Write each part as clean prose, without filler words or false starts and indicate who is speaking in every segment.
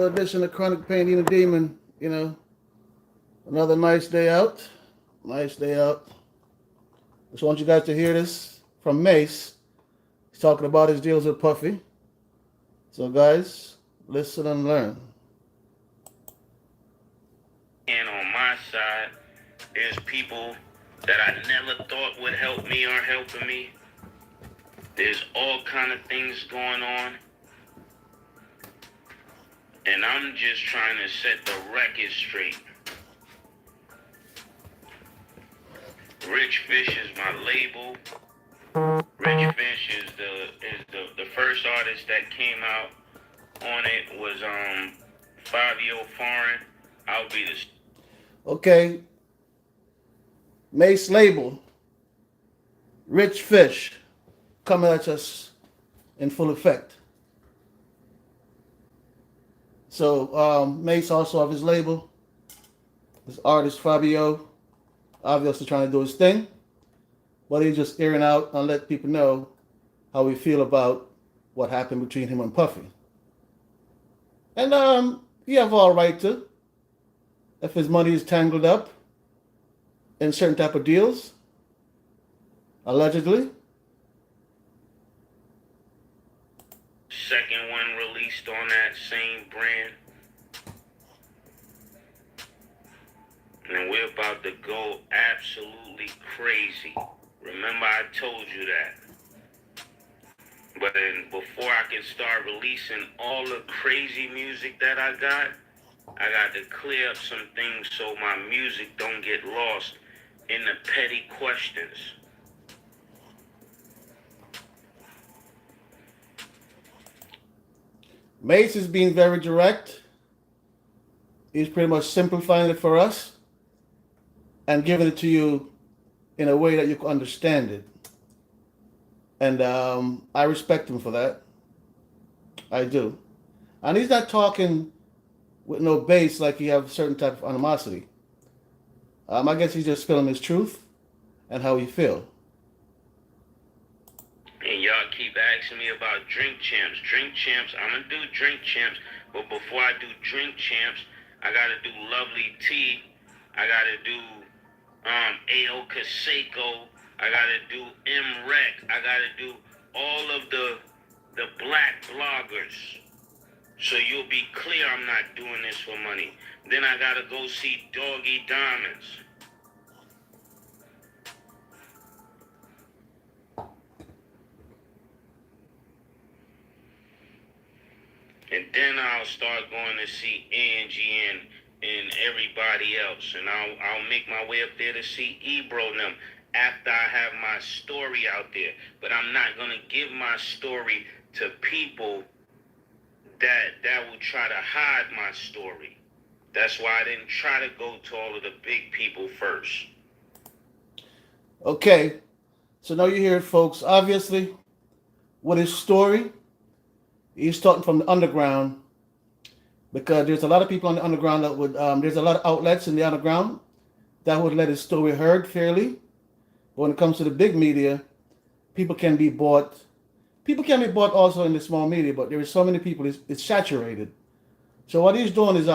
Speaker 1: edition of Chronic Pain Eating Demon. Another nice day out. Nice day out. Just want you guys to hear this from Mase. He's talking about his deals with Puffy. So, guys, listen and learn.
Speaker 2: And on my side, there's people that I never thought would help me or helping me. There's all kind of things going on. And I'm just trying to set the record straight. Rich Fish is my label. Rich Fish is the first artist that came out on it was 5-Year Foreign. I'll be the
Speaker 1: Okay, Mase label, Rich Fish, coming at us in full effect. So, Mase also have his label, his artist Fabio, obviously trying to do his thing, but he's just airing out and let people know how we feel about what happened between him and Puffy. And he have all right to, if his money is tangled up in certain type of deals, allegedly.
Speaker 2: second one released on that same brand. And we're about to go absolutely crazy. Remember I told you that. But then before I can start releasing all the crazy music that I got to clear up some things so my music don't get lost in the petty questions.
Speaker 1: Mase is being very direct. He's pretty much simplifying it for us and giving it to you in a way that you can understand it. And I respect him for that. I do. And he's not talking with no base like he have a certain type of animosity. I guess he's just spilling his truth and how he feel.
Speaker 2: And y'all keep asking me about Drink Champs. Drink Champs, I'm going to do Drink Champs. But before I do Drink Champs, I got to do Lovely T. I got to do A.O. Kaseko. I got to do M. Rec. I got to do all of the black bloggers. So you'll be clear I'm not doing this for money. Then I got to go see Doggy Diamonds. And then I'll start going to see Angie and everybody else. And I'll make my way up there to see Ebro and them after I have my story out there. But I'm not going to give my story to people that will try to hide my story. That's why I didn't try to go to all of the big people first.
Speaker 1: Okay, so now you hear it, folks. Obviously, with his story, he's starting from the underground because there's a lot of people on the underground that would, there's a lot of outlets in the underground that would let his story heard fairly. But when it comes to the big media, people can be bought. People can be bought also in the small media, but there is so many people, it's saturated. So what he's doing is,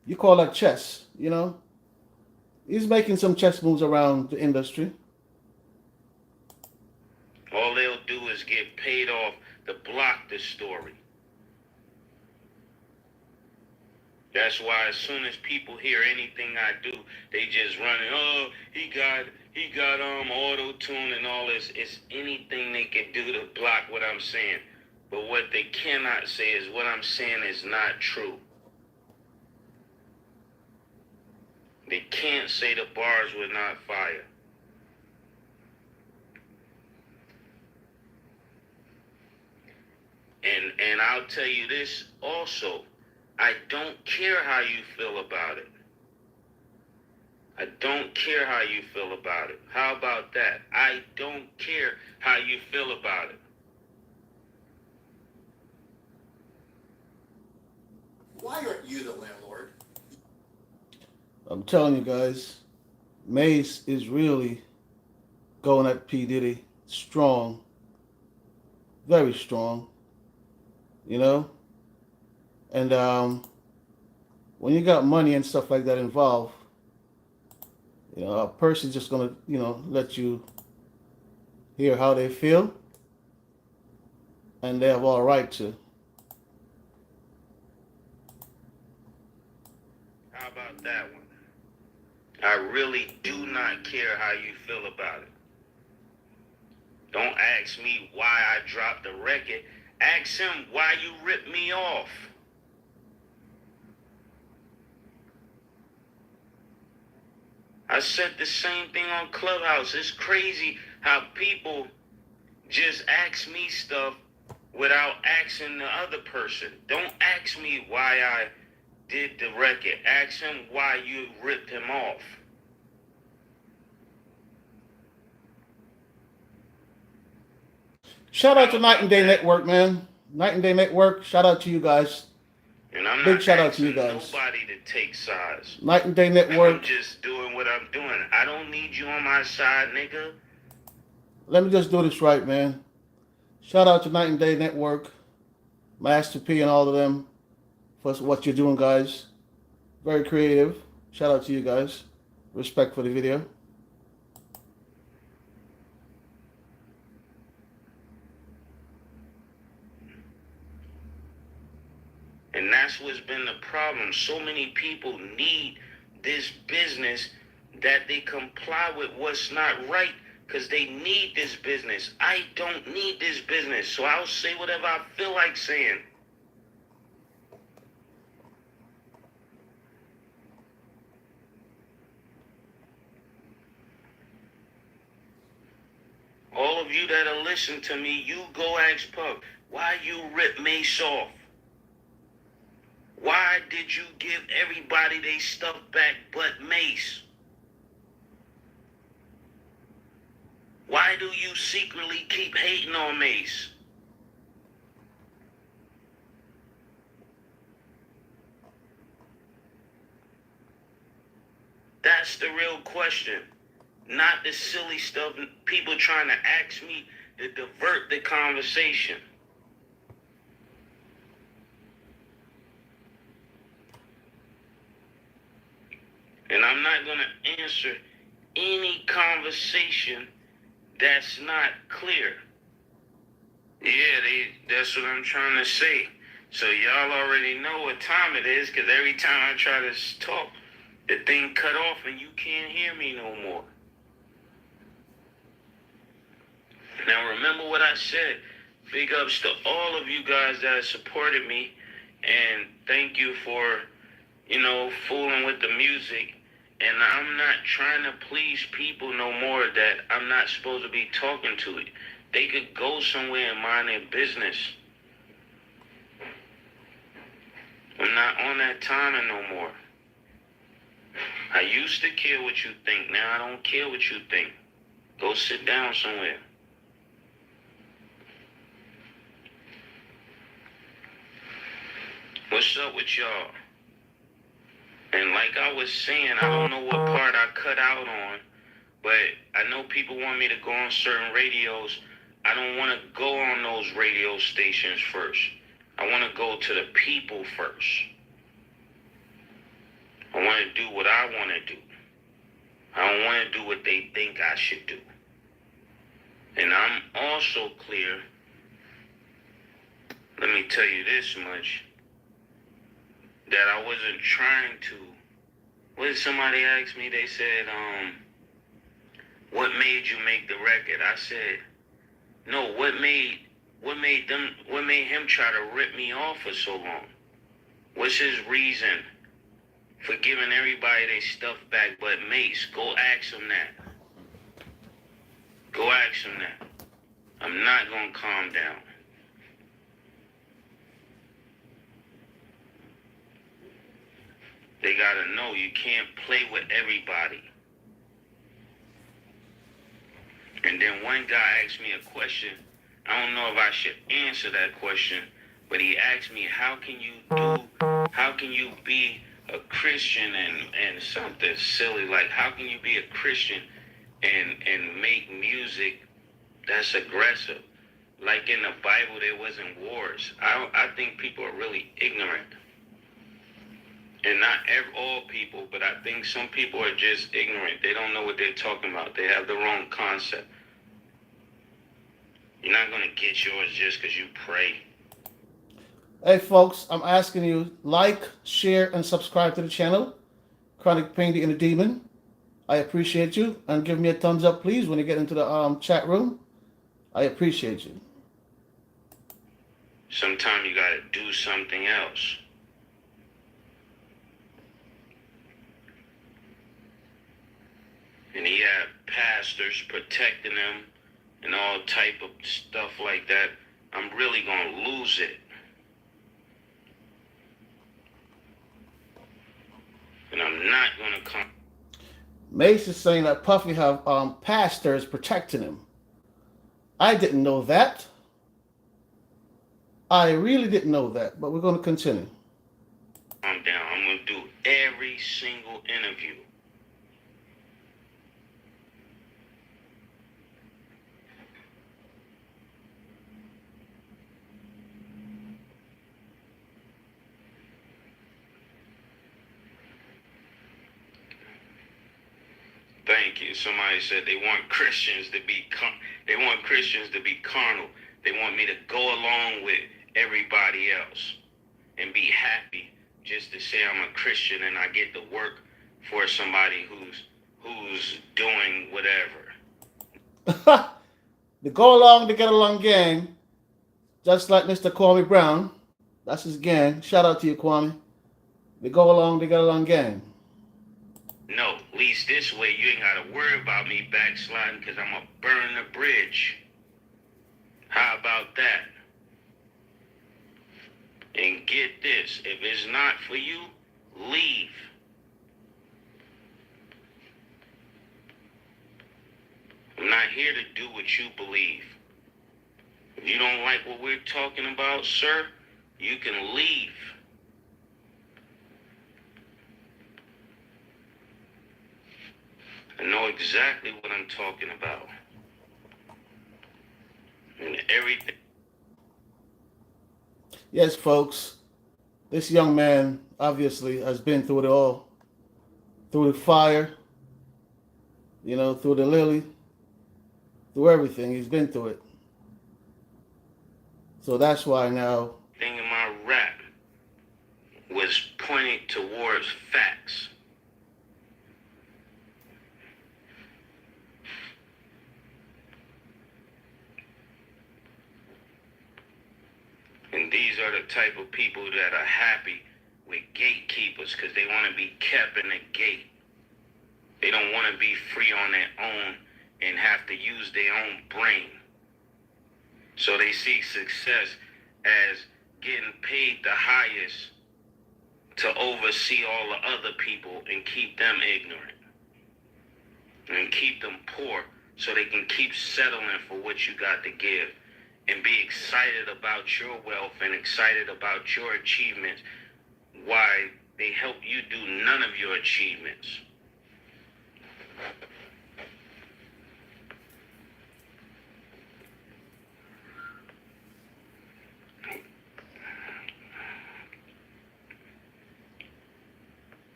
Speaker 1: you call that chess, you know? He's making some chess moves around the industry.
Speaker 2: All they'll do is get paid off to block the story. That's why as soon as people hear anything I do, they just run it. Oh, he got auto tune and all this. It's anything they can do to block what I'm saying. But what they cannot say is what I'm saying is not true. They can't say the bars were not fire. And I'll tell you this also. I don't care how you feel about it. I don't care how you feel about it. How about that? I don't care how you feel about it.
Speaker 3: Why aren't you the landlord?
Speaker 1: I'm telling you guys, Mase is really going at P. Diddy strong, very strong, you know? And when you got money and stuff like that involved, a person's just gonna, let you hear how they feel, and they have all right to.
Speaker 2: How about that one? I really do not care how you feel about it. Don't ask me why I dropped the record. Ask him why you ripped me off. I said the same thing on Clubhouse. It's crazy how people just ask me stuff without asking the other person. Don't ask me why I did the record. Ask him why you ripped him off.
Speaker 1: Shout out to Night and Day Network, man. Night and Day Network. Shout out to you guys.
Speaker 2: And I'm
Speaker 1: Big
Speaker 2: not
Speaker 1: shout out to you
Speaker 2: asking
Speaker 1: guys.
Speaker 2: nobody to take sides.
Speaker 1: Night and Day Network.
Speaker 2: I'm just doing what I'm doing. I don't need you on my side, nigga.
Speaker 1: Let me just do this right, man. Shout out to Night and Day Network, Master P, and all of them for what you're doing, guys. Very creative. Shout out to you guys. Respect for the video.
Speaker 2: And that's what's been the problem. So many people need this business that they comply with what's not right because they need this business. I don't need this business, so I'll say whatever I feel like saying. All of you that are listening to me, you go ask Puff, why you rip Mase off? Why did you give everybody they stuff back but Mase? Why do you secretly keep hating on Mase? That's the real question. Not the silly stuff people trying to ask me to divert the conversation. And I'm not going to answer any conversation that's not clear. Yeah, that's what I'm trying to say. So y'all already know what time it is, because every time I try to talk, the thing cut off and you can't hear me no more. Now remember what I said. Big ups to all of you guys that supported me, and thank you for, fooling with the music. And I'm not trying to please people no more that I'm not supposed to be talking to it. They could go somewhere and mind their business. I'm not on that timing no more. I used to care what you think. Now I don't care what you think. Go sit down somewhere. What's up with y'all? And like I was saying, I don't know what part I cut out on, but I know people want me to go on certain radios. I don't want to go on those radio stations first. I want to go to the people first. I want to do what I want to do. I don't want to do what they think I should do. And I'm also clear, let me tell you this much, that I wasn't trying to. What did somebody ask me? They said, what made you make the record? I said, no, what made him try to rip me off for so long? What's his reason for giving everybody their stuff back but Mase? Go ask him that. Go ask him that. I'm not gonna calm down. They gotta know you can't play with everybody. And then one guy asked me a question. I don't know if I should answer that question, but he asked me, how can you be a Christian and something silly, like how can you be a Christian and make music that's aggressive? Like in the Bible there wasn't wars. I think people are really ignorant. And not all people, but I think some people are just ignorant. They don't know what they're talking about. They have the wrong concept. You're not going to get yours just because you pray.
Speaker 1: Hey folks, I'm asking you like, share, and subscribe to the channel. Chronic Pain the Inner Demon. I appreciate you, and give me a thumbs up, please, when you get into the chat room. I appreciate you.
Speaker 2: Sometimes you got to do something else. And he had pastors protecting them and all type of stuff like that. I'm really going to lose it. And I'm not going to come.
Speaker 1: Mase is saying that Puffy have pastors protecting him. I didn't know that. I really didn't know that, but we're going to continue.
Speaker 2: I'm down. I'm going to do every single interview. Thank you. Somebody said they want Christians to be carnal. They want me to go along with everybody else and be happy just to say I'm a Christian and I get to work for somebody who's doing whatever.
Speaker 1: The go along to get along gang, just like Mr. Kwame Brown. That's his gang. Shout out to you, Kwame. The go along to get along gang.
Speaker 2: No, at least this way you ain't got to worry about me backsliding because I'm going to burn the bridge. How about that? And get this, if it's not for you, leave. I'm not here to do what you believe. If you don't like what we're talking about, sir, you can leave. I know exactly what I'm talking about. And everything.
Speaker 1: Yes, folks. This young man obviously has been through it all. Through the fire, through the lily, through everything. He's been through it. So that's why now.
Speaker 2: Thing in my rap was pointing towards facts. And these are the type of people that are happy with gatekeepers because they want to be kept in the gate. They don't want to be free on their own and have to use their own brain. So they see success as getting paid the highest to oversee all the other people and keep them ignorant. And keep them poor so they can keep settling for what you got to give. And be excited about your wealth and excited about your achievements. Why they help you do none of your achievements.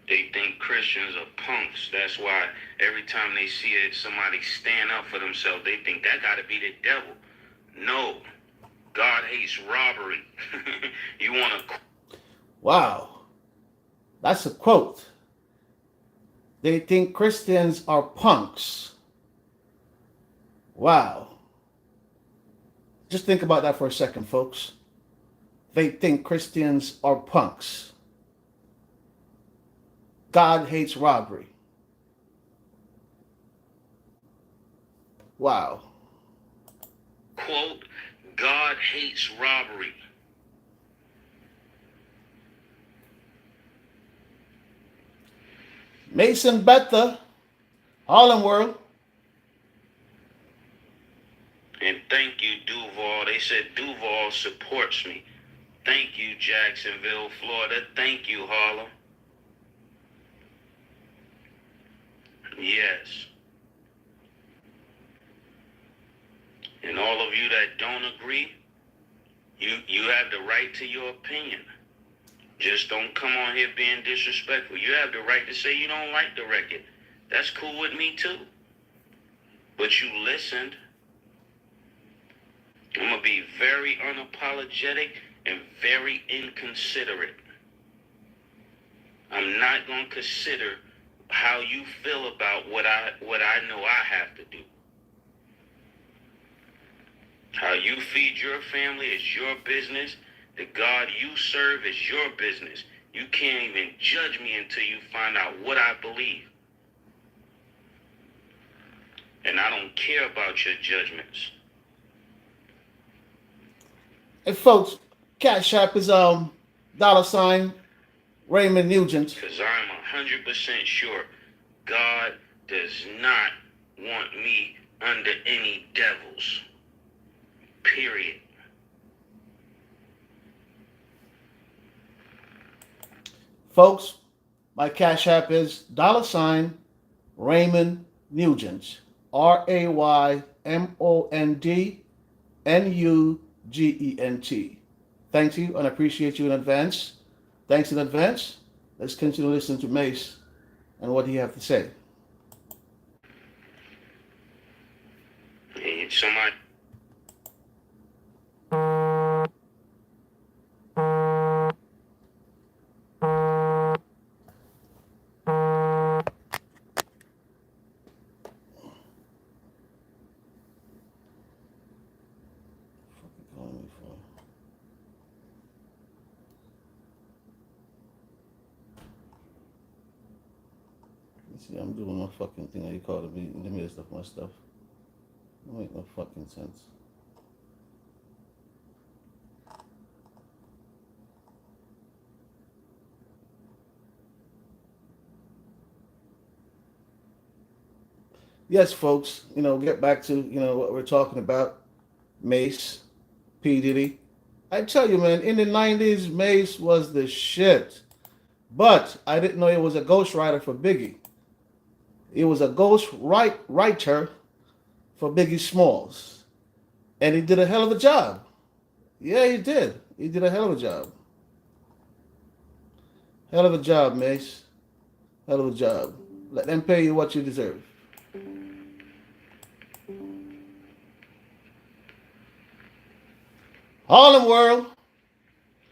Speaker 2: They think Christians are punks. That's why every time they see it, somebody stand up for themselves, they think that got to be the devil. No, God hates robbery. You want to...
Speaker 1: Wow. That's a quote. They think Christians are punks. Wow. Just think about that for a second, folks. They think Christians are punks. God hates robbery. Wow.
Speaker 2: Quote, God hates robbery.
Speaker 1: Mason Betha, Harlem World.
Speaker 2: And thank you, Duval. They said Duval supports me. Thank you, Jacksonville, Florida. Thank you, Harlem. Yes. And all of you that don't agree, you have the right to your opinion. Just don't come on here being disrespectful. You have the right to say you don't like the record. That's cool with me too. But you listened. I'm going to be very unapologetic and very inconsiderate. I'm not going to consider how you feel about what I know I have to do. How you feed your family is your business. The God you serve is your business. You can't even judge me until you find out what I believe. And I don't care about your judgments.
Speaker 1: Hey folks, Cash App is $ Raymond Nugent.
Speaker 2: Because I'm 100% sure God does not want me under any devils. Period.
Speaker 1: Folks, my Cash App is $ Raymond Nugent. RaymondNugent. Thank you and I appreciate you in advance. Thanks in advance. Let's continue listening to Mase and what he have to say.
Speaker 2: Hey, somebody.
Speaker 1: See, I'm doing my fucking thing. You call me in the midst of my stuff. It make no fucking sense. Yes, folks, get back to, what we're talking about. Mase, P. Diddy. I tell you, man, in the 90s, Mase was the shit. But I didn't know he was a ghostwriter for Biggie. He was a writer for Biggie Smalls. And he did a hell of a job. Yeah, he did. He did a hell of a job. Hell of a job, Mase. Hell of a job. Let them pay you what you deserve. Harlem World.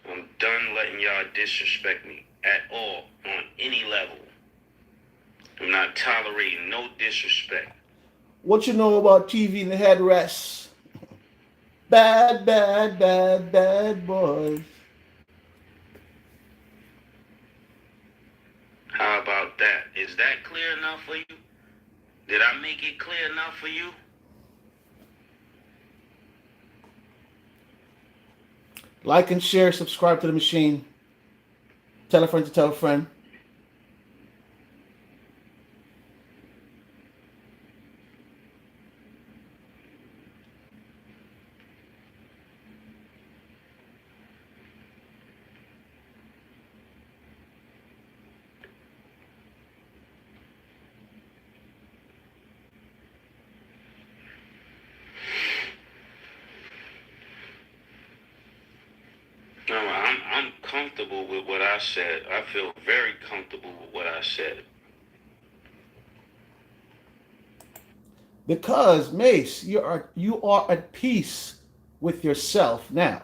Speaker 2: I'm done letting y'all disrespect me at all on any level. I'm not tolerating no disrespect.
Speaker 1: What you know about TV and the headrests? Bad, bad, bad, bad boys.
Speaker 2: How about that? Is that clear enough for you? Did I make it clear enough for you?
Speaker 1: Like and share, subscribe to the machine. Tell a friend to tell a friend.
Speaker 2: No, I'm comfortable with what I said. I feel very comfortable with what I said.
Speaker 1: Because Mase, you are at peace with yourself now.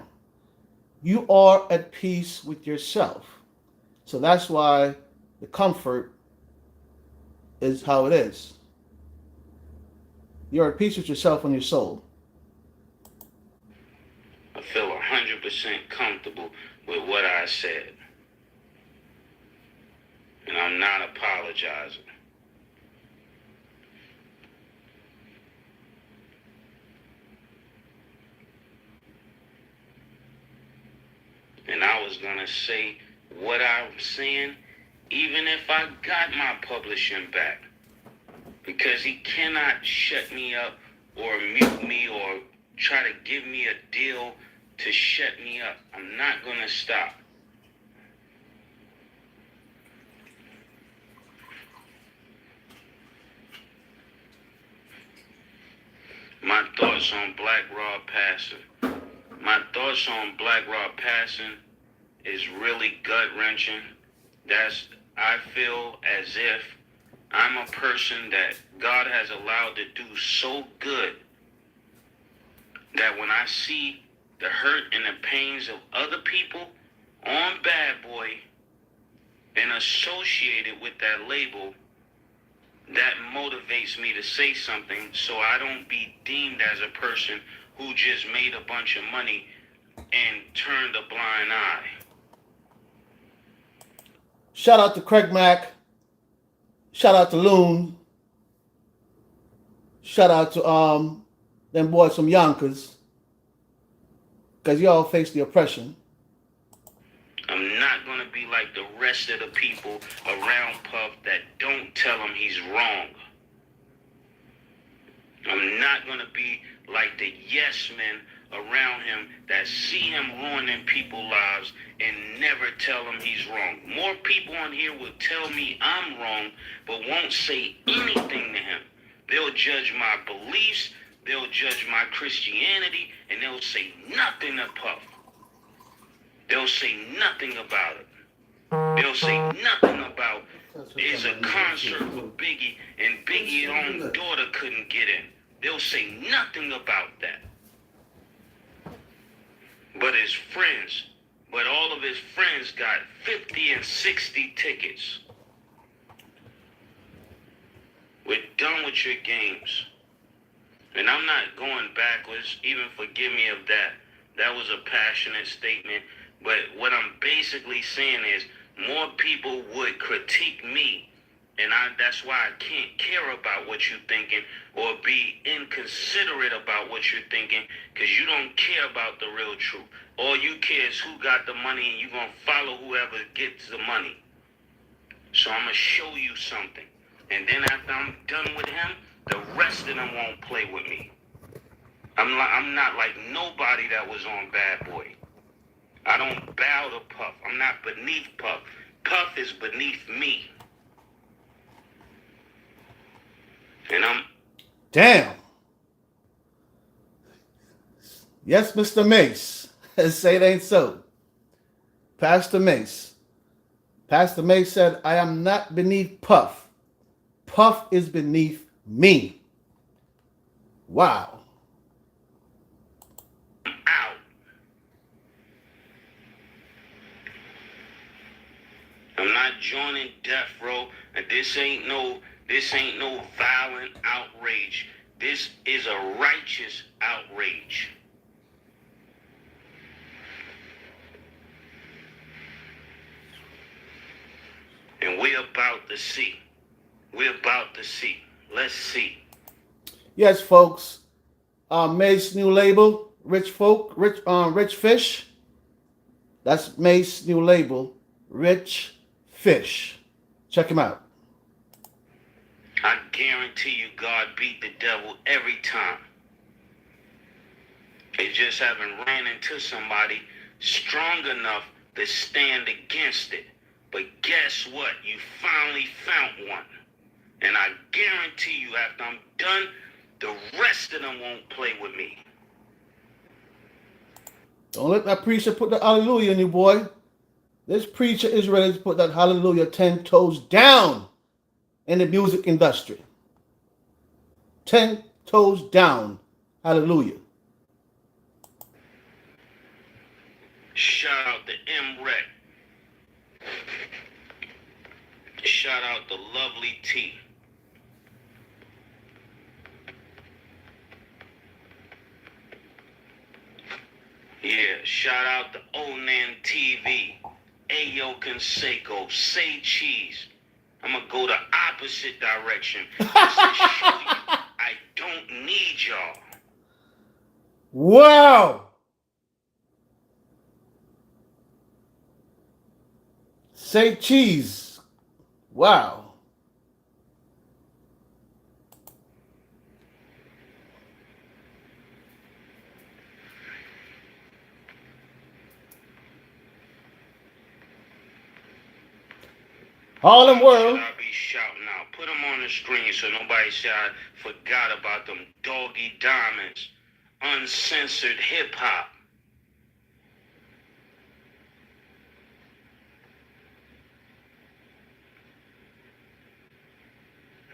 Speaker 1: You are at peace with yourself. So that's why the comfort is how it is. You're at peace with yourself and your soul.
Speaker 2: I feel 100% comfortable with what I said. And I'm not apologizing. And I was going to say what I'm saying, even if I got my publishing back. Because he cannot shut me up or mute me or try to give me a deal to shut me up. I'm not going to stop. My thoughts on Black Rob passing. My thoughts on Black Rob passing is really gut-wrenching. I feel as if I'm a person that God has allowed to do so good that when I see the hurt and the pains of other people on Bad Boy and associated with that label, that motivates me to say something so I don't be deemed as a person who just made a bunch of money and turned a blind eye.
Speaker 1: Shout out to Craig Mack. Shout out to Loon. Shout out to them boys from Yonkers. Because y'all face the oppression.
Speaker 2: I'm not going to be like the rest of the people around Puff that don't tell him he's wrong. I'm not going to be like the yes men around him that see him ruining people's lives and never tell him he's wrong. More people on here will tell me I'm wrong, but won't say anything to him. They'll judge my beliefs, they'll judge my Christianity, and they'll say nothing to Puff. They'll say nothing about it. They'll say nothing about it's a concert for Biggie and Biggie's own daughter couldn't get in. They'll say nothing about that. But his friends, but all of his friends got 50 and 60 tickets. We're done with your games. And I'm not going backwards, even forgive me of that. That was a passionate statement. But what I'm basically saying is more people would critique me. And that's why I can't care about what you're thinking or be inconsiderate about what you're thinking, because you don't care about the real truth. All you care is who got the money, and you're going to follow whoever gets the money. So I'm going to show you something. And then after I'm done with him, the rest of them won't play with me. I'm not like nobody that was on Bad Boy. I don't bow to Puff. I'm not beneath Puff. Puff is beneath me. And I'm...
Speaker 1: Damn. Yes, Mr. Mase. Say it ain't so. Pastor Mase. Pastor Mase said, I am not beneath Puff. Puff is beneath me. Wow.
Speaker 2: out. I'm not joining death row, and this ain't no violent outrage. This is a righteous outrage. And we're about to see. We're about to see. Let's see.
Speaker 1: Yes, folks. Mace new label, Rich Fish. That's Mace new label, Rich Fish. Check him out.
Speaker 2: I guarantee you God beat the devil every time. They just haven't ran into somebody strong enough to stand against it. But guess what? You finally found one. And I guarantee you after I'm done, the rest of them won't play with me.
Speaker 1: Don't let that preacher put the hallelujah in you, boy. This preacher is ready to put that hallelujah 10 toes down in the music industry. 10 toes down. Hallelujah.
Speaker 2: Shout out to M-Rec. Shout out to Lovely T. Yeah, shout out to Onan TV. Ayo Conseco. Say Cheese. I'm going to go the opposite direction. Just to show you I don't need y'all.
Speaker 1: Wow. Say Cheese. Wow. Harlem World.
Speaker 2: I'll be shouting out. Put them on the screen so nobody say I forgot about them doggy diamonds. Uncensored hip hop.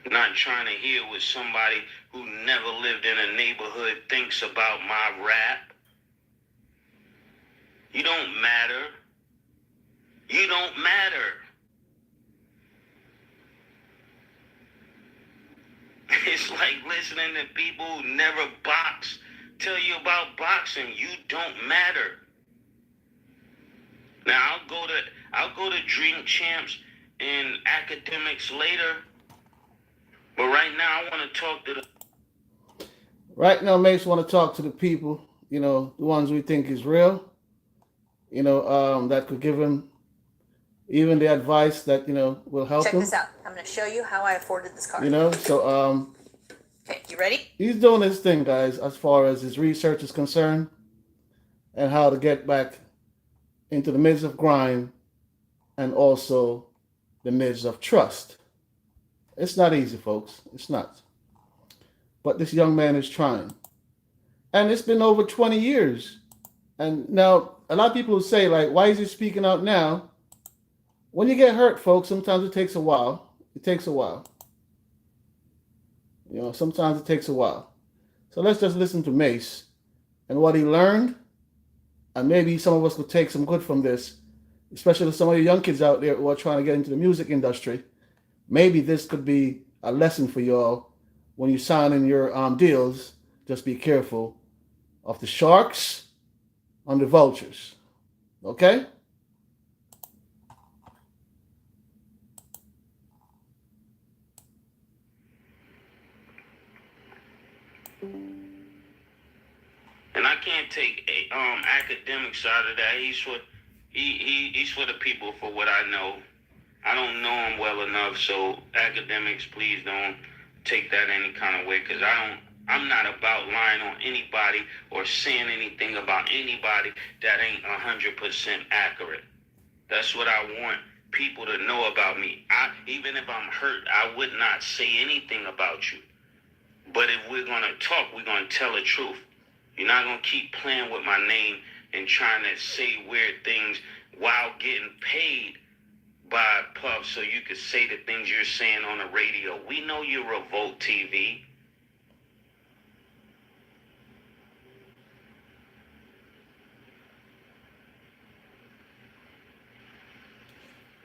Speaker 2: Not trying to hear what somebody who never lived in a neighborhood thinks about my rap. You don't matter. You don't matter. It's like listening to people who never box tell you about boxing. You don't matter. Now I'll go to Drink Champs and Academics later. But right now I want to talk to the
Speaker 1: Right now, Mase want to talk to the people, the ones we think is real, that could give him even the advice that, will help
Speaker 4: Check
Speaker 1: him.
Speaker 4: this out. I'm going to show you how I afforded this car.
Speaker 1: So
Speaker 4: Okay, you ready?
Speaker 1: he's doing his thing, guys, as far as his research is concerned and how to get back into the midst of grime and also the midst of trust. It's not easy, folks. It's not. But this young man is trying. And it's been over 20 years. And now, a lot of people will say, like, why is he speaking out now? When you get hurt, folks, sometimes it takes a while. It takes a while. Sometimes it takes a while. So let's just listen to Mase and what he learned. And maybe some of us could take some good from this, especially some of you young kids out there who are trying to get into the music industry. Maybe this could be a lesson for y'all when you sign in your deals. Just be careful of the sharks and the vultures. Okay?
Speaker 2: and I can't take academics out of that. He's for the people for what I know. I don't know him well enough, so academics, please don't take that any kind of way, because I'm not about lying on anybody or saying anything about anybody that ain't 100% accurate. That's what I want people to know about me. Even if I'm hurt, I would not say anything about you. But if we're going to talk, we're going to tell the truth. You're not going to keep playing with my name and trying to say weird things while getting paid by Puff so you could say the things you're saying on the radio. We know you're Revolt TV.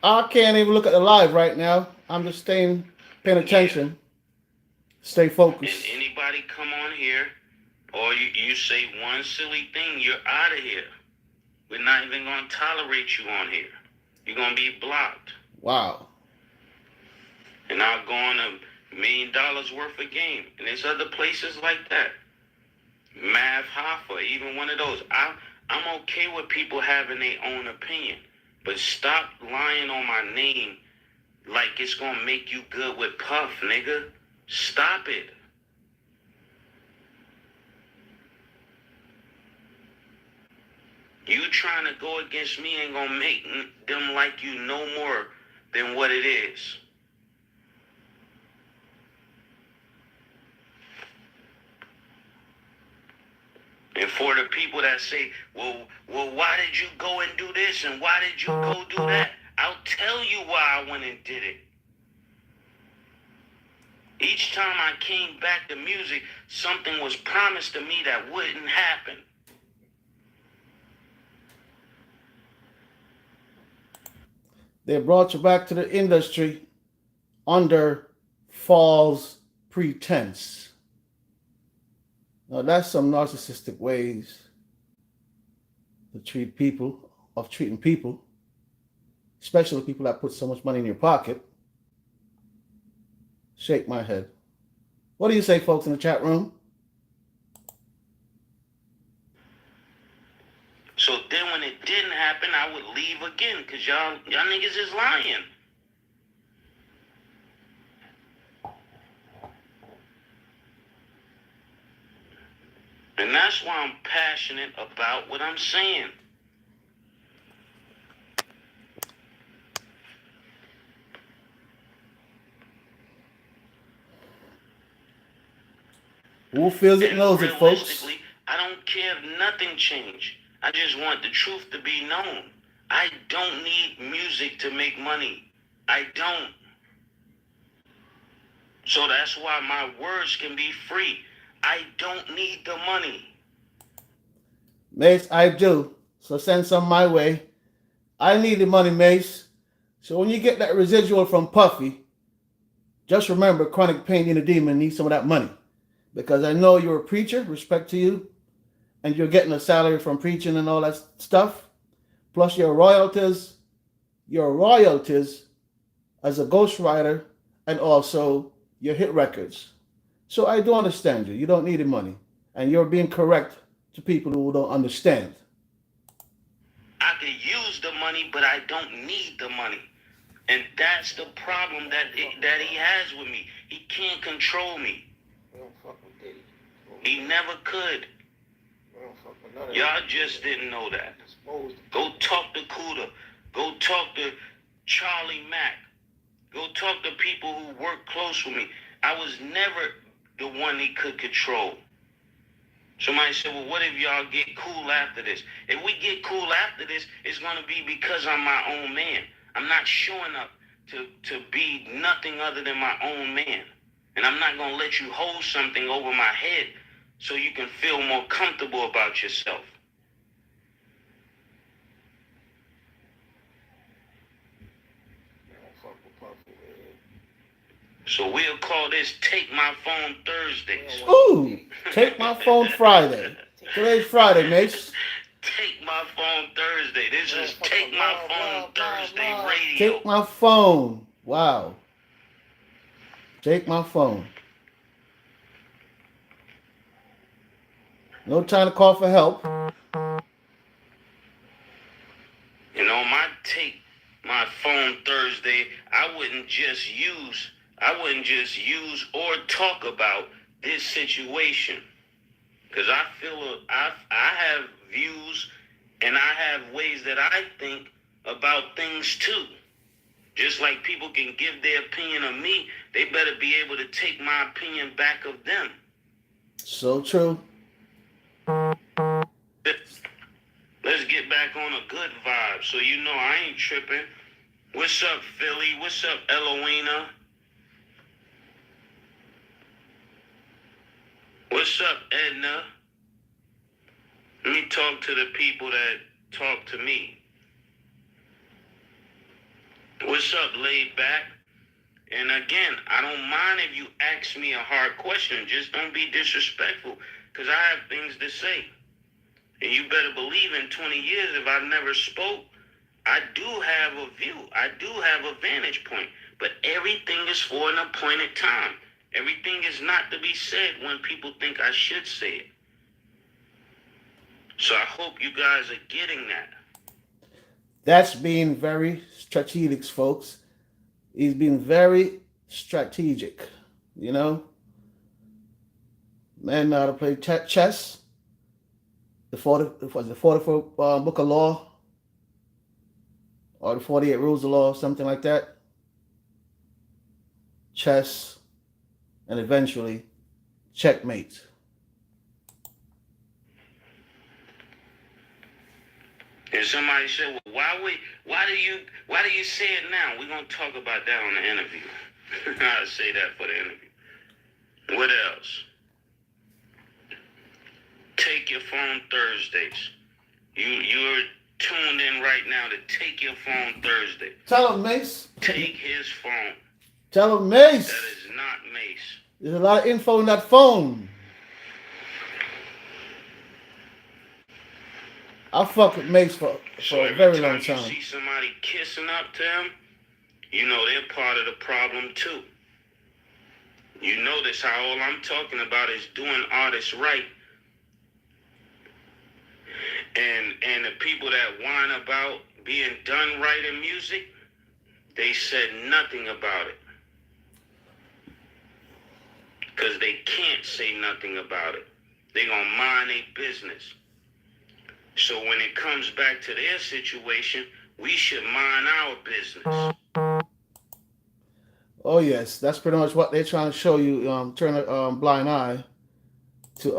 Speaker 1: I can't even look at the live right now. I'm just paying attention. Stay focused.
Speaker 2: And anybody come on here or you say one silly thing, you're out of here. We're not even going to tolerate you on here. You're going to be blocked.
Speaker 1: Wow.
Speaker 2: And I'll go on $1 million worth of game. And there's other places like that. Mav Hoffa, even one of those. I'm okay with people having their own opinion. But stop lying on my name like it's going to make you good with Puff, nigga. Stop it. You trying to go against me ain't going to make them like you no more than what it is. And for the people that say, well, why did you go and do this and why did you go do that? I'll tell you why I went and did it. Each time I came back to music, something was promised to me that wouldn't happen.
Speaker 1: They brought you back to the industry under false pretense. Now that's some narcissistic ways to treating people, especially people that put so much money in your pocket. Shake my head. What do you say, folks, in the chat room?
Speaker 2: So then when it didn't happen, I would leave again, because y'all niggas is lying. And that's why I'm passionate about what I'm saying.
Speaker 1: Who feels it knows it, folks.
Speaker 2: Realistically, I don't care if nothing changed. I just want the truth to be known. I don't need music to make money. I don't. So that's why my words can be free. I don't need the money.
Speaker 1: Mase, I do. So send some my way. I need the money, Mase. So when you get that residual from Puffy, just remember chronic pain in a demon needs some of that money. Because I know you're a preacher, respect to you, and you're getting a salary from preaching and all that stuff. Plus your royalties as a ghostwriter, and also your hit records. So I do understand you. You don't need the money. And you're being correct to people who don't understand.
Speaker 2: I could use the money, but I don't need the money. And that's the problem that he has with me. He can't control me. He never could. Y'all just didn't know that. Go talk to Cuda. Go talk to Charlie Mack. Go talk to people who work close with me. I was never the one he could control. Somebody said, well, what if y'all get cool after this? If we get cool after this, it's going to be because I'm my own man. I'm not showing up to be nothing other than my own man. And I'm not going to let you hold something over my head so you can feel more comfortable about yourself. So we'll call this Take My Phone Thursdays.
Speaker 1: Ooh, Take My Phone Friday. Today's Friday, Mase.
Speaker 2: Take My Phone Thursday. This is Take My Phone Thursday radio.
Speaker 1: Take my phone. Wow. Take my phone. No time to call for help.
Speaker 2: You know, my Take My Phone Thursday, I wouldn't just use or talk about this situation. Because I feel I have views and I have ways that I think about things too. Just like people can give their opinion of me, they better be able to take my opinion back of them.
Speaker 1: So true.
Speaker 2: Let's get back on a good vibe. So you know I ain't tripping. What's up, Philly? What's up, Eloina? What's up, Edna? Let me talk to the people that talk to me. What's up, laid back? And again, I don't mind if you ask me a hard question. Just don't be disrespectful, because I have things to say. And you better believe in 20 years, if I never spoke, I do have a view. I do have a vantage point. But everything is for an appointed time. Everything is not to be said when people think I should say it. So I hope you guys are getting that.
Speaker 1: That's being very strategic, folks. He's been very strategic, you know. Man know how to play chess. The 44 Book of Law, or the 48 Rules of Law, something like that. Chess, and eventually checkmate.
Speaker 2: And somebody said, well, why do you say it now? We're gonna talk about that on the interview. I'll say that for the interview. What else? Take Your Phone Thursdays. You're tuned in right now to Take Your Phone Thursday.
Speaker 1: Tell him, Mase.
Speaker 2: Take his phone.
Speaker 1: Tell him, Mase.
Speaker 2: That is not Mase.
Speaker 1: There's a lot of info in that phone. I fuck with Mase for a very long time.
Speaker 2: You see somebody kissing up to him, you know they're part of the problem too. You notice how all I'm talking about is doing artists right. And the people that whine about being done right in music, they said nothing about it. Because they can't say nothing about it. They gonna mind their business. So when it comes back to their situation, we should mind our business.
Speaker 1: Oh yes, that's pretty much what they're trying to show you. Turn a blind eye to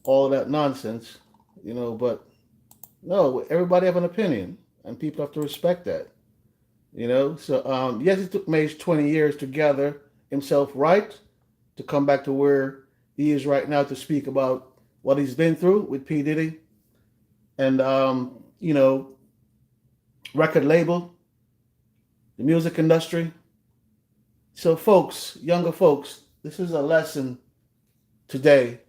Speaker 1: all that nonsense, you know. But no, everybody have an opinion, and people have to respect that. So yes, it took Mase 20 years to gather himself right to come back to where he is right now to speak about what he's been through with P. Diddy and record label, the music industry. So folks, younger folks, this is a lesson today.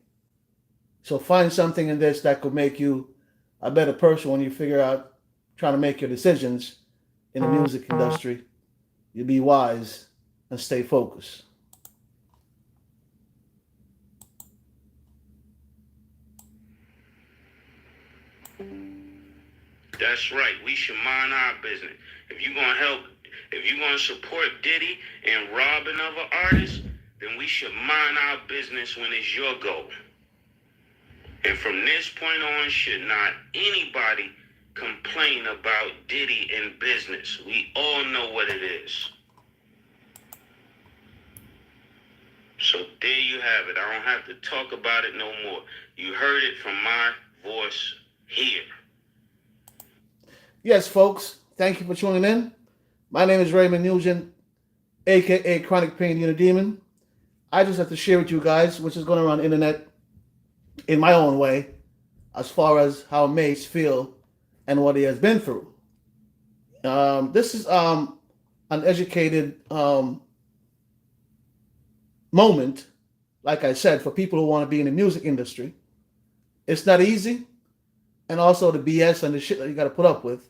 Speaker 1: So find something in this that could make you a better person when you figure out trying to make your decisions in the music industry. You be wise and stay focused.
Speaker 2: That's right. We should mind our business. If you're gonna support Diddy and robbing other artists, then we should mind our business when it's your goal. And from this point on, should not anybody complain about Diddy in business. We all know what it is. So there you have it. I don't have to talk about it no more. You heard it from my voice here.
Speaker 1: Yes, folks, thank you for tuning in. My name is Raymond Nugent, aka Chronic Pain Unidemon. I just have to share with you guys, which is going around the internet in my own way, as far as how Mase feel and what he has been through. This is an educated moment, like I said, for people who want to be in the music industry. It's not easy, and also the BS and the shit that you got to put up with,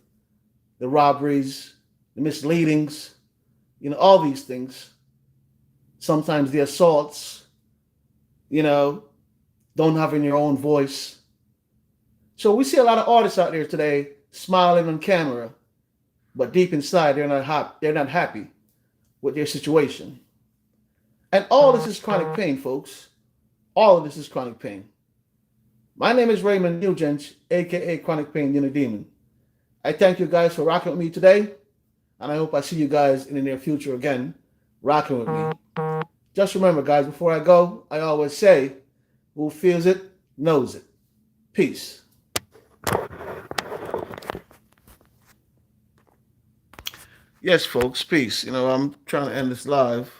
Speaker 1: the robberies, the misleadings, all these things. Sometimes the assaults, don't having your own voice. So we see a lot of artists out there today smiling on camera, but deep inside they're not happy with their situation. And all this is chronic pain, folks. All of this is chronic pain. My name is Raymond Nugent, aka Chronic Pain Unidemon. I thank you guys for rocking with me today, and I hope I see you guys in the near future again, rocking with me. Just remember, guys, before I go, I always say, who feels it, knows it. Peace. Yes, folks, peace. I'm trying to end this live.